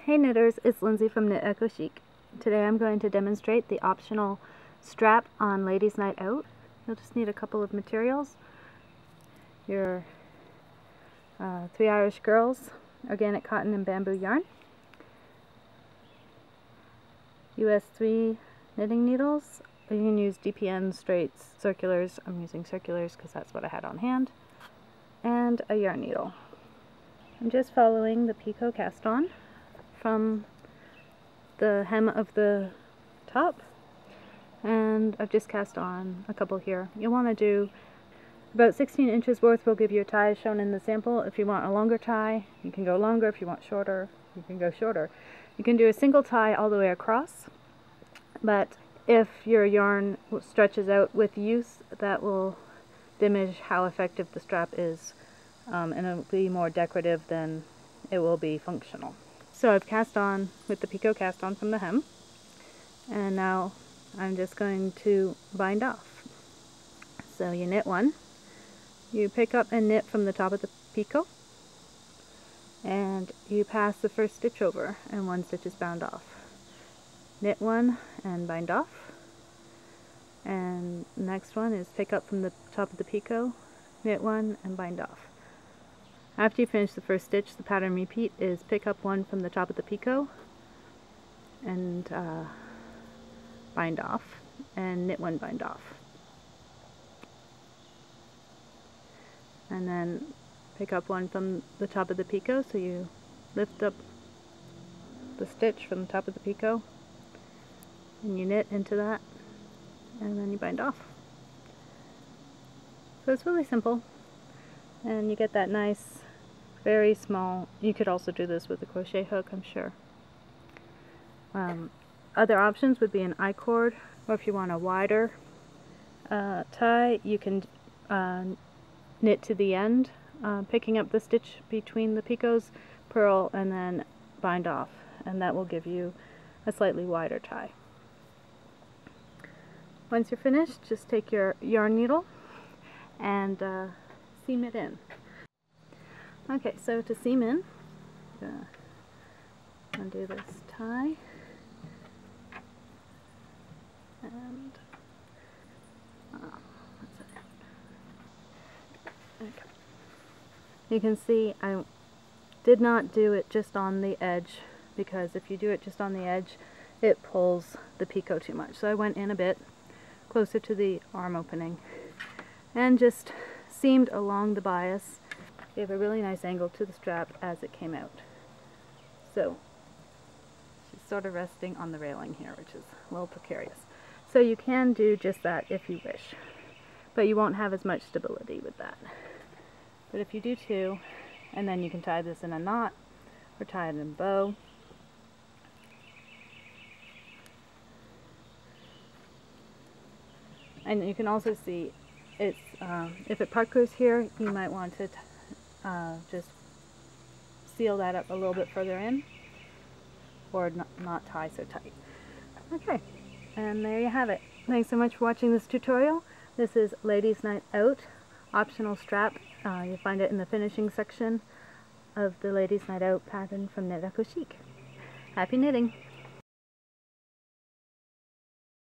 Hey knitters, it's Lindsay from Knit Echo Chic. Today I'm going to demonstrate the optional strap on Ladies Night Out. You'll just need a couple of materials. Your 3 Irish Girls organic cotton and bamboo yarn, US 3 knitting needles. You can use DPN straights, circulars. I'm using circulars because that's what I had on hand, and a yarn needle. I'm just following the picot cast on from the hem of the top, and I've just cast on a couple here. You'll want to do about 16 inches worth. Will give you a tie shown in the sample. If you want a longer tie, you can go longer. If you want shorter, you can go shorter. You can do a single tie all the way across, but if your yarn stretches out with use, that will diminish how effective the strap is, and it will be more decorative than it will be functional. So I've cast on with the picot cast on from the hem, and now I'm just going to bind off. So you knit one, you pick up and knit from the top of the picot, and you pass the first stitch over and one stitch is bound off. Knit one and bind off, and the next one is pick up from the top of the picot, knit one and bind off. After you finish the first stitch, the pattern repeat is pick up one from the top of the picot and bind off, and knit one, bind off. And then pick up one from the top of the picot, so you lift up the stitch from the top of the picot and you knit into that, and then you bind off. So it's really simple, and you get that nice, very small. You could also do this with a crochet hook, I'm sure. Other options would be an I-cord, or if you want a wider tie, you can knit to the end, picking up the stitch between the picots, purl, and then bind off, and that will give you a slightly wider tie. Once you're finished, just take your yarn needle and seam it in. Okay, so to seam in, I'm going to undo this tie, and okay. You can see I did not do it just on the edge, because if you do it just on the edge, it pulls the picot too much. So I went in a bit closer to the arm opening and just seamed along the bias. Gave a really nice angle to the strap as it came out. So she's sort of resting on the railing here, which is a little precarious. So you can do just that if you wish, but you won't have as much stability with that. But if you do two, and then you can tie this in a knot or tie it in a bow. And you can also see it's if it puckers here, you might want to just seal that up a little bit further in, or not tie so tight. Okay, and there you have it. Thanks so much for watching this tutorial. This is Ladies Night Out optional strap. You'll find it in the finishing section of the Ladies Night Out pattern from Knit Echo Chic. Happy knitting!